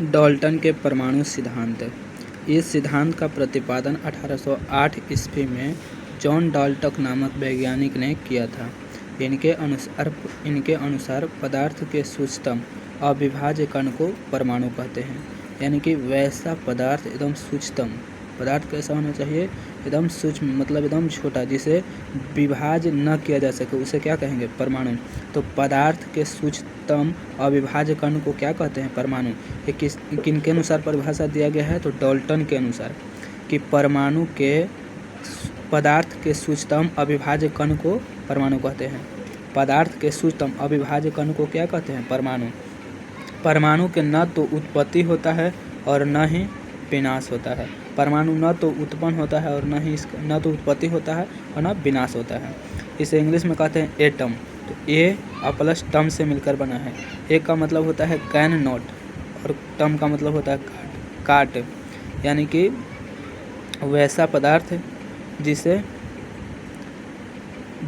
Dalton के परमाणु सिद्धांत। इस सिद्धांत का प्रतिपादन 1808 ईस्वी में जॉन डाल्टन नामक वैज्ञानिक ने किया था। इनके अनुसार पदार्थ के सूक्ष्मतम अविभाज्य कण को परमाणु कहते हैं। यानी कि वैसा पदार्थ एकदम सूक्ष्मतम पदार्थ कैसा होना चाहिए, एकदम सूक्ष्म मतलब एकदम छोटा, जिसे विभाज्य न किया जा सके, उसे क्या कहेंगे, परमाणु। तो पदार्थ के सूक्ष्मतम अविभाज्य कण को क्या कहते हैं, परमाणु। ये किनके अनुसार परिभाषा दिया गया है, तो डाल्टन के अनुसार, कि परमाणु के पदार्थ के सूक्ष्मतम अविभाज्य कण को परमाणु कहते हैं। पदार्थ के सूक्ष्मतम अविभाज्य कण को क्या कहते हैं, परमाणु। परमाणु के न तो उत्पत्ति होता है और न ही विनाश होता है। परमाणु न तो उत्पन्न होता है और न तो उत्पत्ति होता है और न विनाश होता है। इसे इंग्लिश में कहते हैं एटम। तो ए प्लस टम से मिलकर बना है। ए का मतलब होता है कैन नॉट और टम का मतलब होता है काट, यानी कि वैसा पदार्थ जिसे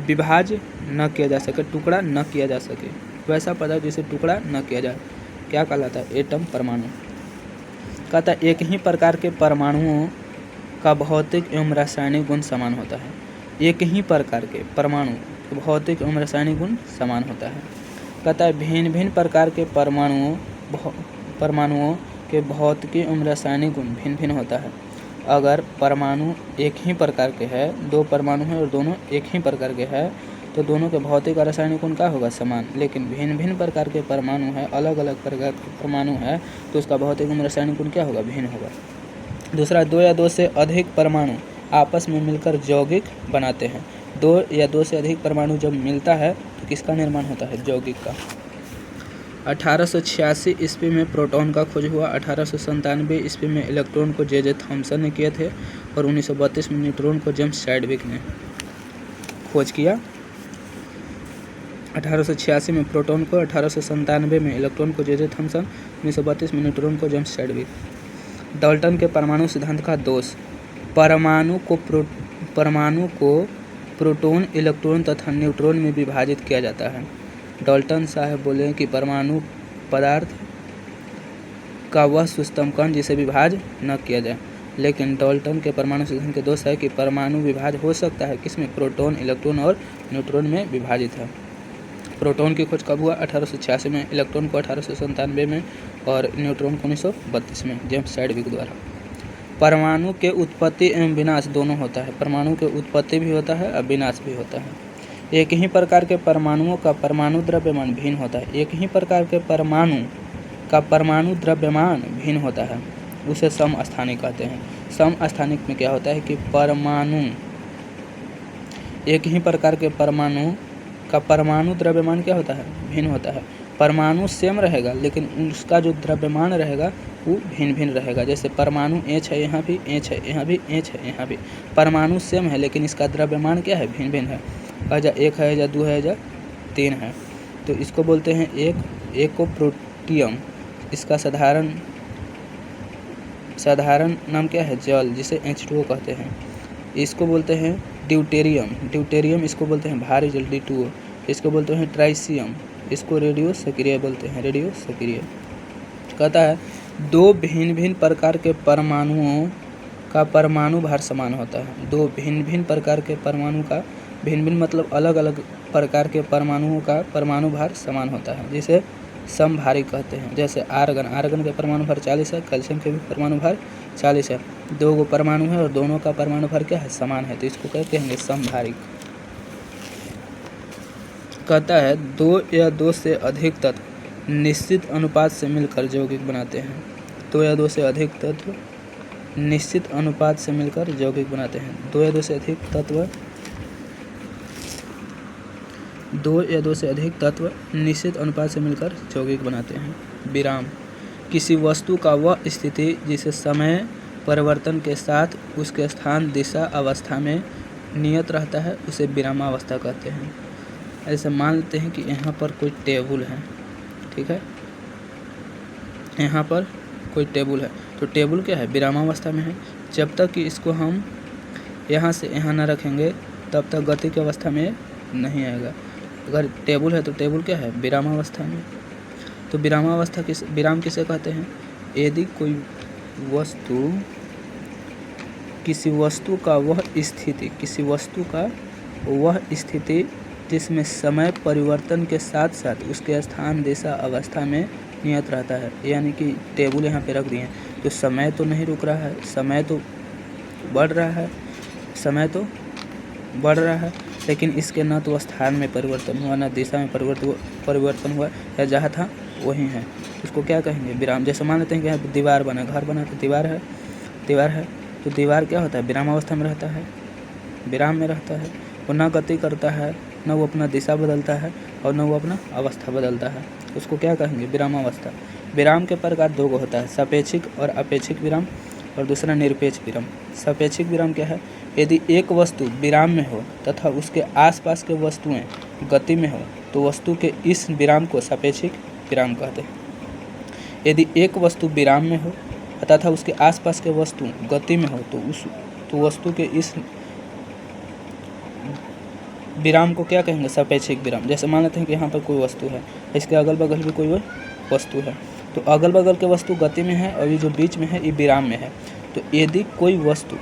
विभाज्य न किया जा सके, टुकड़ा न किया जा सके, वैसा पदार्थ जिसे टुकड़ा न किया जाए, क्या कहलाता है, एटम, परमाणु। कहता है एक ही प्रकार के परमाणुओं का भौतिक एवं रासायनिक गुण समान होता है। एक ही प्रकार के परमाणु के भौतिक एवं रासायनिक गुण समान होता है। कहता है भिन्न भिन्न प्रकार के परमाणुओं के भौतिक एवं रासायनिक गुण भिन्न भिन्न होता है। अगर परमाणु एक ही प्रकार के है, दो परमाणु हैं और दोनों एक ही प्रकार के है, तो दोनों के भौतिक और रासायनिक गुण क्या होगा, समान। लेकिन भिन्न भिन्न प्रकार के परमाणु है, अलग अलग प्रकार के परमाणु है, तो उसका भौतिक और रासायनिक गुण क्या होगा, भिन्न होगा। दूसरा, दो या दो से अधिक परमाणु आपस में मिलकर यौगिक बनाते हैं। दो या दो से अधिक परमाणु जब मिलता है तो किसका निर्माण होता है, यौगिक का। 1886 ईस्वी में प्रोटॉन का खोज हुआ। 1897 ईस्वी में इलेक्ट्रॉन को जे थॉमसन ने किए थे और 1932 में न्यूट्रॉन को जेम्स चैडविक ने खोज किया। 1886 में प्रोटॉन को, 1897 में इलेक्ट्रॉन को जे थॉमसन, 1932 में न्यूट्रॉन को जेम्स चैडविक। डाल्टन के परमाणु सिद्धांत का दोष। परमाणु को प्रोटॉन, इलेक्ट्रॉन तथा न्यूट्रॉन में विभाजित किया जाता है। डाल्टन साहब बोले कि परमाणु पदार्थ का वह सूक्ष्मतम कण जिसे विभाज्य न किया जाए। लेकिन डाल्टन के परमाणु सिद्धांत के दोष है कि परमाणु विभाज्य हो सकता है, किसमें, प्रोटॉन, इलेक्ट्रॉन और न्यूट्रॉन में विभाजित है। प्रोटॉन की खोज कब हुआ, 1886 में, इलेक्ट्रॉन को 1897 में और न्यूट्रॉन को 1932 में जेम्स चैडविक द्वारा। परमाणु के उत्पत्ति एवं विनाश दोनों होता है। परमाणु के उत्पत्ति भी होता है और विनाश भी होता है। एक ही प्रकार के परमाणुओं का परमाणु द्रव्यमान भिन्न होता है। एक ही प्रकार के परमाणु का परमाणु द्रव्यमान भिन्न होता है, उसे समस्थानिक कहते हैं। समस्थानिक में क्या होता है कि परमाणु, एक ही प्रकार के परमाणु का परमाणु द्रव्यमान क्या होता है, भिन्न होता है। परमाणु सेम रहेगा लेकिन उसका जो द्रव्यमान रहेगा वो भिन्न भिन्न रहेगा। जैसे परमाणु एच है, यहाँ भी एच है, यहाँ भी एच है, यहाँ भी। परमाणु सेम है लेकिन इसका द्रव्यमान क्या है, भिन्न भिन्न है। या एक है, या दो है, या तीन है। तो इसको बोलते हैं एक को प्रोटियम। इसका साधारण नाम क्या है, जल, जिसे H2O कहते हैं। इसको बोलते हैं ड्यूटेरियम। इसको बोलते हैं भारी जल, D2O। इसको बोलते हैं ट्राइसियम। इसको रेडियो सक्रिय बोलते हैं, रेडियो सक्रिय। कहता है दो भिन्न भिन्न प्रकार के परमाणुओं का परमाणु भार समान होता है। दो भिन्न भिन्न प्रकार के परमाणु का, भिन्न भिन्न मतलब अलग अलग प्रकार के परमाणुओं का परमाणु भार समान होता है, जिसे समभारी कहते हैं। जैसे आर्गन के परमाणु भार 40 है, कैल्शियम के भी परमाणु भार 40 है। दो गो परमाणु है और दोनों का परमाणु भार क्या है, समान है, तो इसको कहते हैं समभारिक। कहता है दो या दो से अधिक तत्व निश्चित अनुपात से मिलकर यौगिक बनाते हैं। दो या दो से अधिक तत्व निश्चित अनुपात से मिलकर यौगिक बनाते हैं। दो या दो से अधिक तत्व निश्चित अनुपात से मिलकर यौगिक बनाते हैं। विराम, किसी वस्तु का वह स्थिति जिसे समय परिवर्तन के साथ उसके स्थान, दिशा, अवस्था में नियत रहता है, उसे विरामावस्था कहते हैं। ऐसे मान लेते हैं कि यहाँ पर कोई टेबल है, ठीक है, यहाँ पर कोई टेबल है, तो टेबल क्या है, विरामावस्था में है। जब तक कि इसको हम यहाँ से यहाँ ना रखेंगे तब तक गति की अवस्था में नहीं आएगा। अगर टेबल है तो टेबल क्या है, विरामावस्था में। तो विराम किसे कहते हैं, यदि कोई वस्तु किसी वस्तु का वह स्थिति जिसमें समय परिवर्तन के साथ साथ उसके स्थान दिशा अवस्था में नियत रहता है, यानी कि टेबल यहाँ पे रख दिए हैं तो समय तो नहीं रुक रहा है, समय तो बढ़ रहा है, लेकिन इसके न तो स्थान में परिवर्तन हुआ न दिशा में परिवर्तन हुआ, या जहाँ था वही है। इसको क्या कहेंगे? विराम। जैसे मान लेते हैं कि यहाँ पे दीवार बना, घर बना तो दीवार है तो दीवार क्या होता है? विराम अवस्था में रहता है, विराम में रहता है। वो न गति करता है, न वो अपना दिशा बदलता है और न वो अपना अवस्था बदलता है। उसको क्या कहेंगे? विराम अवस्था। विराम के प्रकार दो होता है, सापेक्षिक और अपेक्षिक विराम, और दूसरा निरपेक्ष विराम। सापेक्षिक विराम क्या है? यदि एक वस्तु विराम में हो तथा उसके आसपास के वस्तुएं गति में हो तो वस्तु के इस विराम को सापेक्षिक विराम कहते हैं। यदि एक वस्तु विराम में हो तथा उसके आसपास के वस्तु गति में हो तो वस्तु के इस विराम को क्या कहेंगे? सापेक्षिक विराम। जैसे मान लेते हैं कि यहाँ पर कोई वस्तु है, इसके अगल बगल भी कोई वस्तु है, तो अगल बगल के वस्तु गति में है और ये जो बीच में है ये विराम में है। तो यदि कोई वस्तु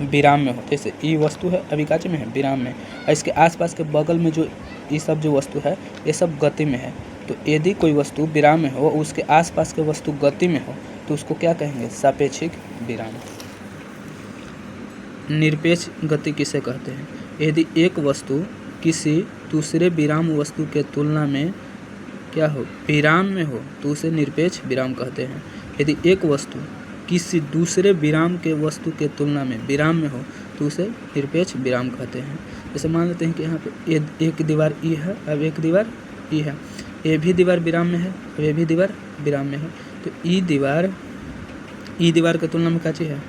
विराम में हो, जैसे ये वस्तु है अभी काचे में है, विराम में, और इसके आसपास के बगल में जो ये सब जो वस्तु है ये सब गति में है, तो यदि कोई वस्तु विराम में हो और उसके आसपास के वस्तु गति में हो तो उसको क्या कहेंगे? सापेक्षिक विराम। निरपेक्ष गति किसे कहते हैं? यदि एक वस्तु किसी दूसरे विराम वस्तु के तुलना में क्या हो? विराम में हो तो उसे निरपेक्ष विराम कहते हैं। यदि एक वस्तु किसी दूसरे विराम के वस्तु के तुलना में विराम में हो तो उसे निरपेक्ष विराम कहते हैं। जैसे मान लेते हैं कि यहाँ पे एक दीवार ई है, अब एक दीवार ई है, ये भी दीवार विराम में है, अब ये भी दीवार विराम में है, तो ई दीवार के तुलना में क्या चीज़ है?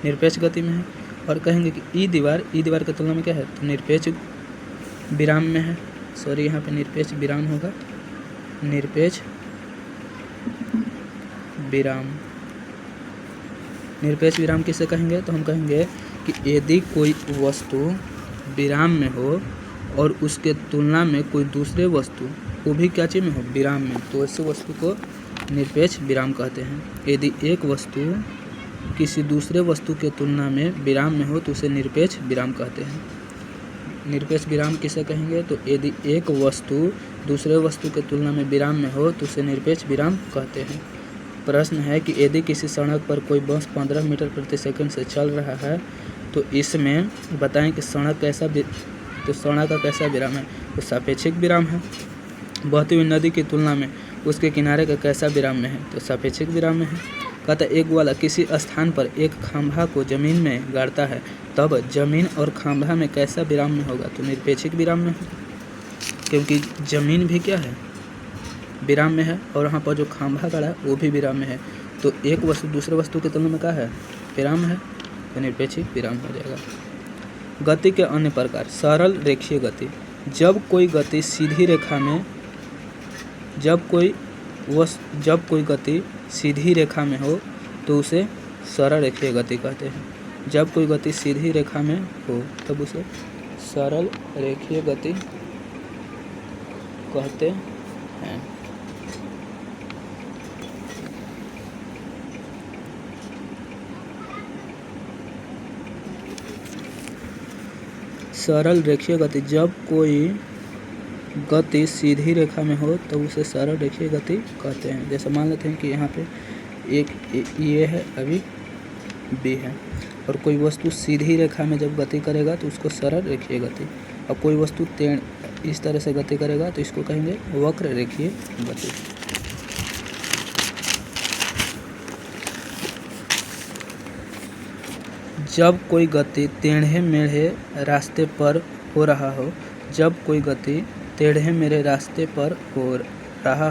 निरपेक्ष गति में है। और कहेंगे कि ई दीवार के तुलना में क्या है? तो निरपेक्ष विराम में है। सॉरी, यहाँ पे निरपेक्ष विराम होगा, निरपेक्ष विराम। निरपेक्ष विराम किसे कहेंगे? तो हम कहेंगे कि यदि कोई वस्तु विराम में हो और उसके तुलना में कोई दूसरे वस्तु वो भी क्या चीज़ में हो? विराम में, तो ऐसे वस्तु को निरपेक्ष विराम कहते हैं। यदि एक वस्तु किसी दूसरे वस्तु के तुलना में विराम में हो तो उसे निरपेक्ष विराम कहते हैं। निरपेक्ष विराम किसे कहेंगे? तो यदि एक वस्तु दूसरे वस्तु के तुलना में विराम में हो तो उसे निरपेक्ष विराम कहते हैं। प्रश्न है कि यदि किसी सड़क पर कोई बस 15 मीटर प्रति सेकंड से चल रहा है तो इसमें बताएं कि सड़क का कैसा विराम है? तो सापेक्षिक विराम है। बहती हुई नदी की तुलना में उसके किनारे का कैसा विराम में है? तो सापेक्षिक विराम में है। कहता एक वाला किसी स्थान पर एक खंभा को जमीन में गाड़ता है, तब जमीन और खंभा में कैसा विराम में होगा? तो निरपेक्षिक विराम में है, क्योंकि जमीन भी क्या है? विराम में है, और वहाँ पर जो खंभा गाड़ा है वो भी विराम में है, तो एक वस्तु दूसरे वस्तु के तुलना में क्या है? विराम है, तो निरपेक्षिक विराम हो जाएगा। गति के अन्य प्रकार। सरल रेखीय गति। जब कोई गति सीधी रेखा में हो तो उसे सरल रेखीय गति कहते हैं। जब कोई गति सीधी रेखा में हो तब उसे सरल रेखीय गति कहते हैं। सरल रेखीय गति। जब कोई गति सीधी रेखा में हो तो उसे सरल रेखीय गति कहते हैं। जैसे मान लेते हैं कि यहाँ पे एक ये है, अभी बी है, और कोई वस्तु सीधी रेखा में जब गति करेगा तो उसको सरल रेखीय गति, और कोई वस्तु इस तरह से गति करेगा तो इसको कहेंगे वक्र रेखीय गति। जब कोई गति टेढ़े मेढ़े रास्ते पर हो रहा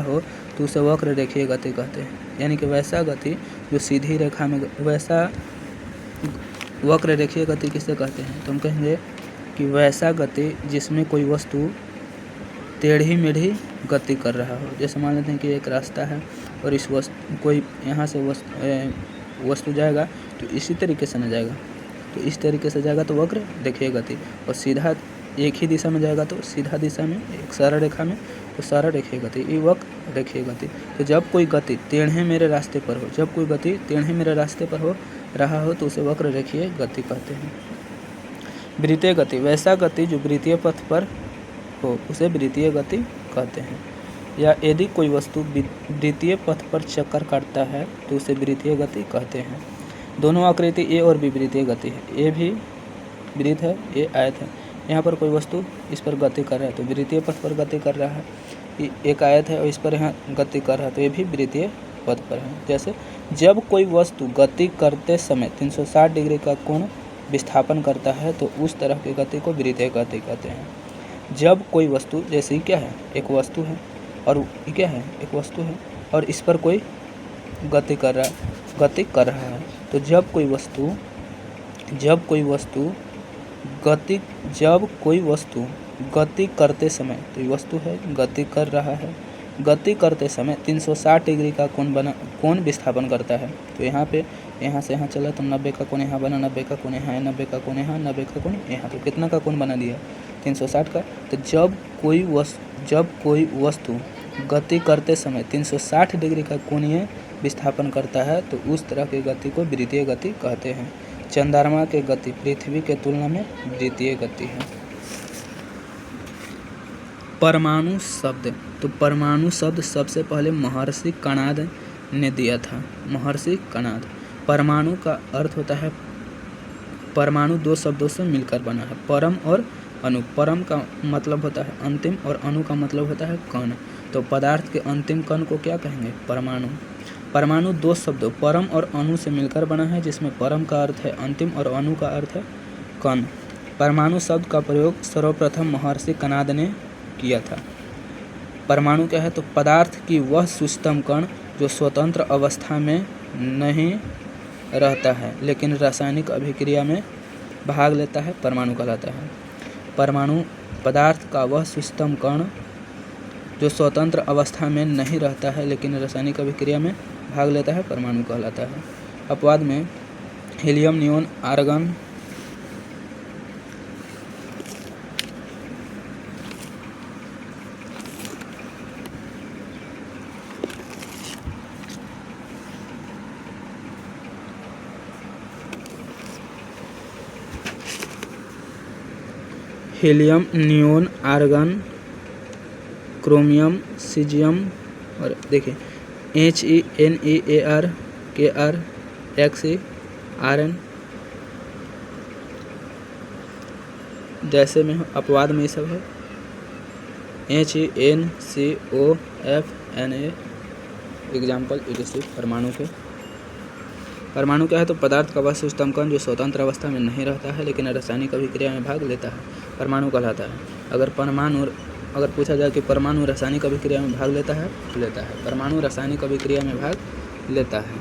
हो, तो उसे वक्र रेखीय गति कहते हैं। यानी कि वैसा गति जो सीधी रेखा में, वैसा वक्र रेखीय गति किसे कहते हैं? तो हम कहेंगे कि वैसा गति जिसमें कोई वस्तु टेढ़ी मेढ़ी गति कर रहा हो। जैसे मान लेते हैं कि एक रास्ता है और इस कोई यहाँ से वस्तु जाएगा तो इसी तरीके से न जाएगा, तो इस तरीके से जाएगा तो वक्र रेखीय गति, और सीधा एक ही दिशा में जाएगा तो सीधा दिशा में एक सरल रेखा में तो सरल रेखीय गति, ये रेखीय गति। तो जब कोई गति टेढ़े मेरे रास्ते पर हो, जब कोई गति टेढ़े मेरे रास्ते पर हो रहा हो तो उसे वक्र रेखीय गति कहते हैं। वृत्तीय गति, वैसा गति जो वृत्तीय पथ पर हो उसे वृत्तीय गति कहते हैं। या यदि कोई वस्तु वृत्तीय पथ पर चक्कर काटता है तो उसे वृत्तीय गति कहते हैं। दोनों आकृति ए और बी वृत्तीय गति है। ए भी वृत्त है, ये आयत है। यहाँ पर कोई वस्तु इस पर गति कर रहा है तो वृत्तीय पथ पर गति कर रहा है। एक आयत है और इस पर यहाँ गति कर रहा है तो ये भी वृत्तीय पथ पर है। जैसे जब कोई वस्तु गति करते समय 360 डिग्री का कोण विस्थापन करता है तो उस तरह की गति को वृत्तीय गति कहते हैं। जब कोई वस्तु, जैसे क्या है, एक वस्तु है और क्या है, एक वस्तु है और इस पर कोई गति कर रहा है तो जब कोई वस्तु गति करते समय, तो ये वस्तु है गति कर रहा है, गति करते समय 360 डिग्री का कोण विस्थापन करता है। तो यहाँ पे यहाँ से यहाँ चला तो 90 का कोण यहाँ बना, 90 का कोण यहाँ, 90 का कोण यहाँ, 90 का कोण यहाँ, तो कितना का कोण बना दिया, 360 का। तो जब कोई वस्तु गति करते समय 360 डिग्री का कोणीय विस्थापन करता है तो उस तरह की गति को वृत्तीय गति कहते हैं। चंद्रमा की गति पृथ्वी के तुलना में वृत्तीय गति है। परमाणु शब्द, तो परमाणु शब्द सबसे पहले महर्षि कणाद ने दिया था। महर्षि कणाद। परमाणु का अर्थ होता है, परमाणु दो शब्दों से मिलकर बना है, परम और अणु। परम का मतलब होता है अंतिम और अणु का मतलब होता है कण। तो पदार्थ के अंतिम कण को क्या कहेंगे, परमाणु। परमाणु दो शब्दों परम और अणु से मिलकर बना है, जिसमें परम का अर्थ है अंतिम और अणु का अर्थ है कण। परमाणु शब्द का प्रयोग सर्वप्रथम महर्षि कणाद ने किया था। परमाणु क्या है, तो पदार्थ की वह सूक्ष्मतम कण जो स्वतंत्र अवस्था में नहीं रहता है लेकिन रासायनिक अभिक्रिया में भाग लेता है, परमाणु कहलाता है। परमाणु पदार्थ का वह सूक्ष्मतम कण जो स्वतंत्र अवस्था में नहीं रहता है लेकिन रासायनिक अभिक्रिया में भाग लेता है, परमाणु कहलाता है। अपवाद में helium, neon, argon, helium, neon, argon, chromium, caesium और देखिए HENEAR, KR, XE, RN जैसे में अपवाद में ये सब है। HENCOFNA एग्जाम्पल इलिसिट परमाणु के। परमाणु क्या है, तो पदार्थ का वह सूक्ष्मतम कण जो स्वतंत्र अवस्था में नहीं रहता है लेकिन रासायनिक अभिक्रिया में भाग लेता है, परमाणु कहलाता है। अगर पूछा जाए कि परमाणु रासायनिक अभिक्रिया में भाग लेता है, परमाणु रासायनिक अभिक्रिया में भाग लेता है।